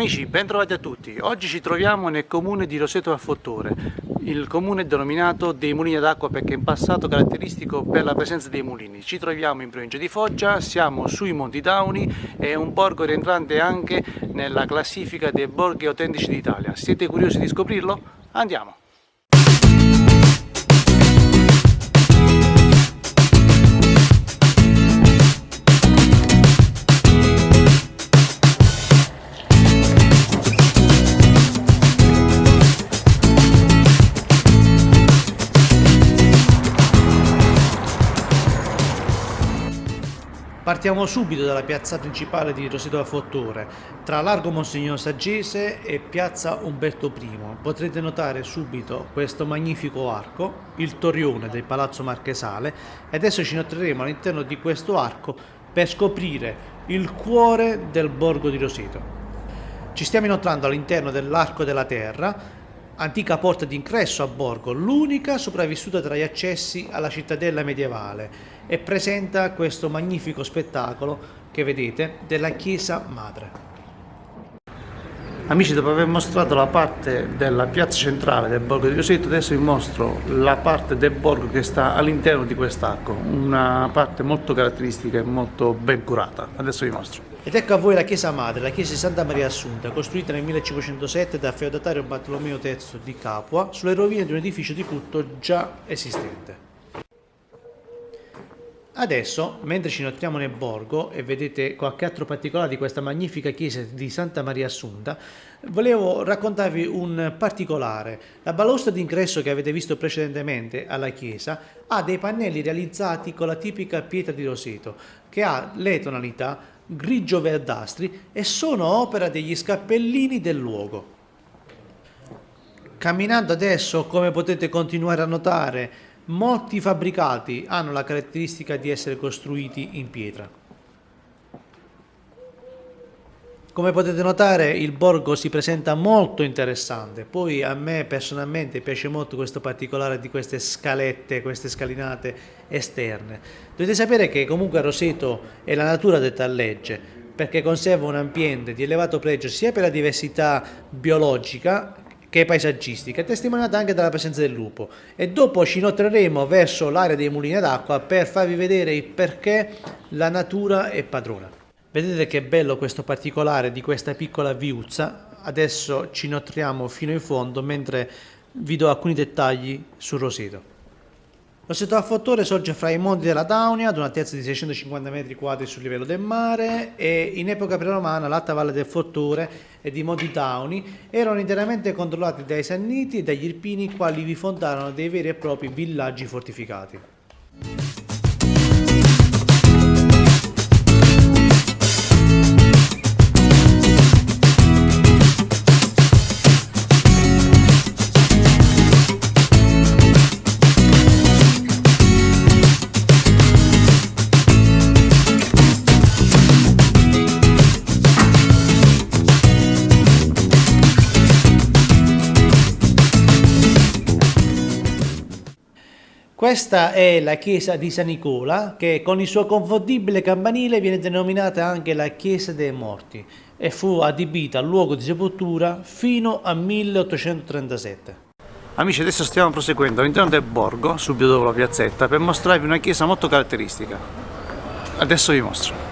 Amici, ben trovati a tutti. Oggi ci troviamo nel comune di Roseto al Fattore. Il comune è denominato dei mulini d'acqua perché in passato caratteristico per la presenza dei mulini. Ci troviamo in provincia di Foggia, siamo sui Monti Dauni, è un borgo rientrante anche nella classifica dei borghi autentici d'Italia. Siete curiosi di scoprirlo? Andiamo! Partiamo subito dalla piazza principale di Roseto al Fattore, tra Largo Monsignor Saggese e piazza Umberto I. Potrete notare subito questo magnifico arco, il torrione del Palazzo Marchesale, e adesso ci inoltreremo all'interno di questo arco per scoprire il cuore del borgo di Roseto. Ci stiamo inoltrando all'interno dell'Arco della Terra, antica porta d'ingresso a borgo, l'unica sopravvissuta tra gli accessi alla cittadella medievale, e presenta questo magnifico spettacolo che vedete della chiesa madre. Amici, dopo aver mostrato la parte della piazza centrale del borgo di Roseto, adesso vi mostro la parte del borgo che sta all'interno di quest'arco, una parte molto caratteristica e molto ben curata. Adesso vi mostro. Ed ecco a voi la chiesa madre, la chiesa di Santa Maria Assunta, costruita nel 1507 dal feudatario Bartolomeo III di Capua, sulle rovine di un edificio di culto già esistente. Adesso, mentre ci inoltriamo nel borgo e vedete qualche altro particolare di questa magnifica chiesa di Santa Maria Assunta, volevo raccontarvi un particolare. La balaustra d'ingresso che avete visto precedentemente alla chiesa ha dei pannelli realizzati con la tipica pietra di Roseto, che ha le tonalità grigio-verdastri e sono opera degli scappellini del luogo. Camminando adesso, come potete continuare a notare, molti fabbricati hanno la caratteristica di essere costruiti in pietra. Come potete notare, il borgo si presenta molto interessante. Poi a me personalmente piace molto questo particolare di queste scalette, queste scalinate esterne. Dovete sapere che comunque a Roseto è la natura detta legge, perché conserva un ambiente di elevato pregio sia per la diversità biologica che paesaggistica, testimoniata anche dalla presenza del lupo. E dopo ci inoltreremo verso l'area dei mulini d'acqua per farvi vedere il perché la natura è padrona. Vedete che bello questo particolare di questa piccola viuzza. Adesso ci inoltriamo fino in fondo mentre vi do alcuni dettagli su Roseto. Roseto al Fattore sorge fra i monti della Daunia ad un'altezza di 650 metri quadri sul livello del mare, e in epoca preromana l'alta valle del Fattore e i Monti Dauni erano interamente controllati dai Sanniti e dagli Irpini, i quali vi fondarono dei veri e propri villaggi fortificati. Questa è la chiesa di San Nicola, che con il suo confondibile campanile viene denominata anche la chiesa dei morti e fu adibita al luogo di sepoltura fino al 1837. Amici, adesso stiamo proseguendo all'interno del borgo, subito dopo la piazzetta, per mostrarvi una chiesa molto caratteristica. Adesso vi mostro.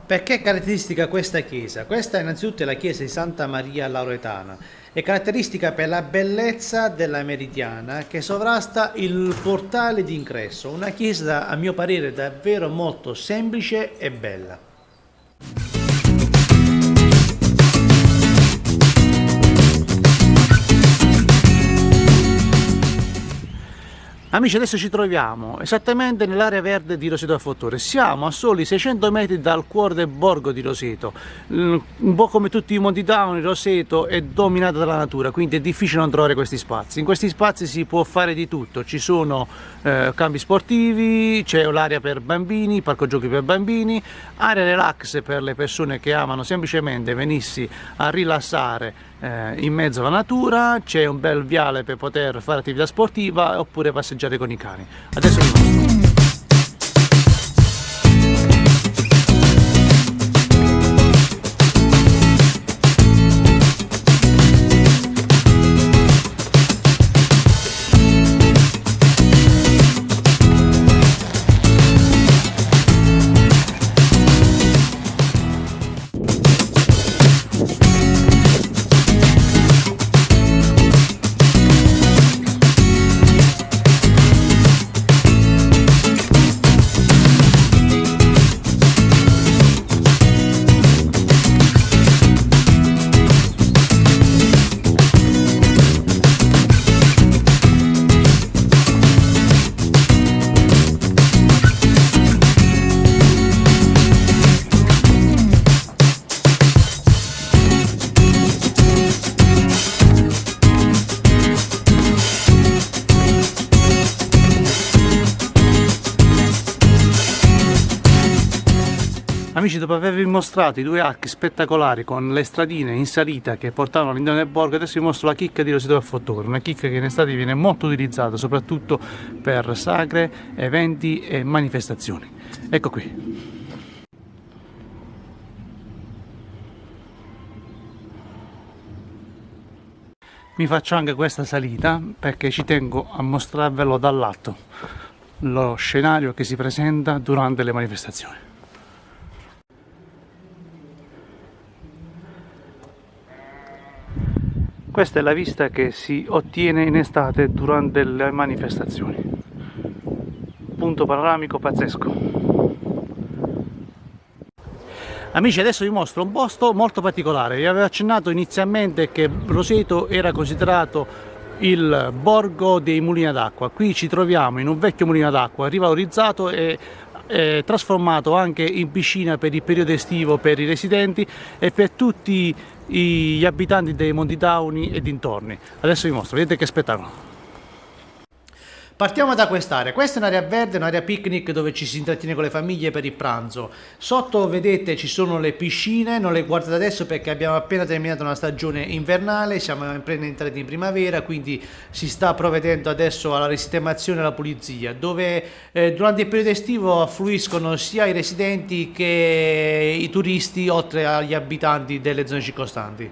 Perché è caratteristica questa chiesa? Questa innanzitutto è la chiesa di Santa Maria Lauretana. È caratteristica per la bellezza della meridiana che sovrasta il portale d'ingresso. Una chiesa, a mio parere, davvero molto semplice e bella. Amici, adesso ci troviamo esattamente nell'area verde di Roseto al Fattore. Siamo a soli 600 metri dal cuore del borgo di Roseto. Un po' come tutti i Monti Dauni, Roseto è dominata dalla natura, quindi è difficile non trovare questi spazi. In questi spazi si può fare di tutto, ci sono campi sportivi, c'è l'area per bambini, parco giochi per bambini, area relax per le persone che amano semplicemente venirsi a rilassare in mezzo alla natura, c'è un bel viale per poter fare attività sportiva oppure passeggiare con i cani. Adesso vi mostro. Amici, dopo avervi mostrato i due archi spettacolari con le stradine in salita che portavano all'interno del borgo, adesso vi mostro la chicca di Roseto del Fattore, una chicca che in estate viene molto utilizzata soprattutto per sagre, eventi e manifestazioni. Ecco qui. Mi faccio anche questa salita perché ci tengo a mostrarvelo dall'alto, lo scenario che si presenta durante le manifestazioni. Questa è la vista che si ottiene in estate durante le manifestazioni. Punto panoramico pazzesco. Amici, adesso vi mostro un posto molto particolare. Vi avevo accennato inizialmente che Roseto era considerato il borgo dei mulini ad acqua. Qui ci troviamo in un vecchio mulino ad acqua rivalorizzato e trasformato anche in piscina per il periodo estivo per i residenti e per tutti gli abitanti dei Monti Tauni e dintorni. Adesso vi mostro, vedete che spettacolo. Partiamo da quest'area. Questa è un'area verde, un'area picnic dove ci si intrattiene con le famiglie per il pranzo. Sotto vedete ci sono le piscine, non le guardate adesso perché abbiamo appena terminato una stagione invernale, siamo appena entrati in primavera, quindi si sta provvedendo adesso alla risistemazione e alla pulizia, dove durante il periodo estivo affluiscono sia i residenti che i turisti, oltre agli abitanti delle zone circostanti.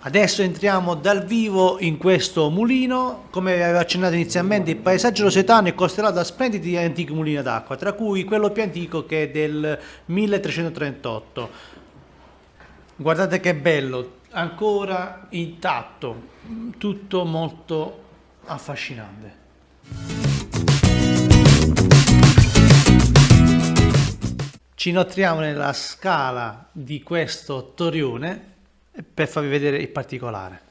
Adesso entriamo dal vivo in questo mulino. Come vi avevo accennato inizialmente, il paesaggio rosetano è costellato da splendidi antichi mulini d'acqua, tra cui quello più antico che è del 1338. Guardate che bello, ancora intatto, tutto molto affascinante. Ci inoltriamo nella scala di questo torrione per farvi vedere il particolare.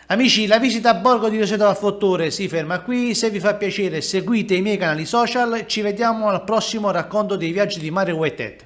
Amici, la visita a borgo di Roseto al Fattore si ferma qui. Se vi fa piacere seguite i miei canali social. Ci vediamo al prossimo racconto dei viaggi di Mario Whitehead.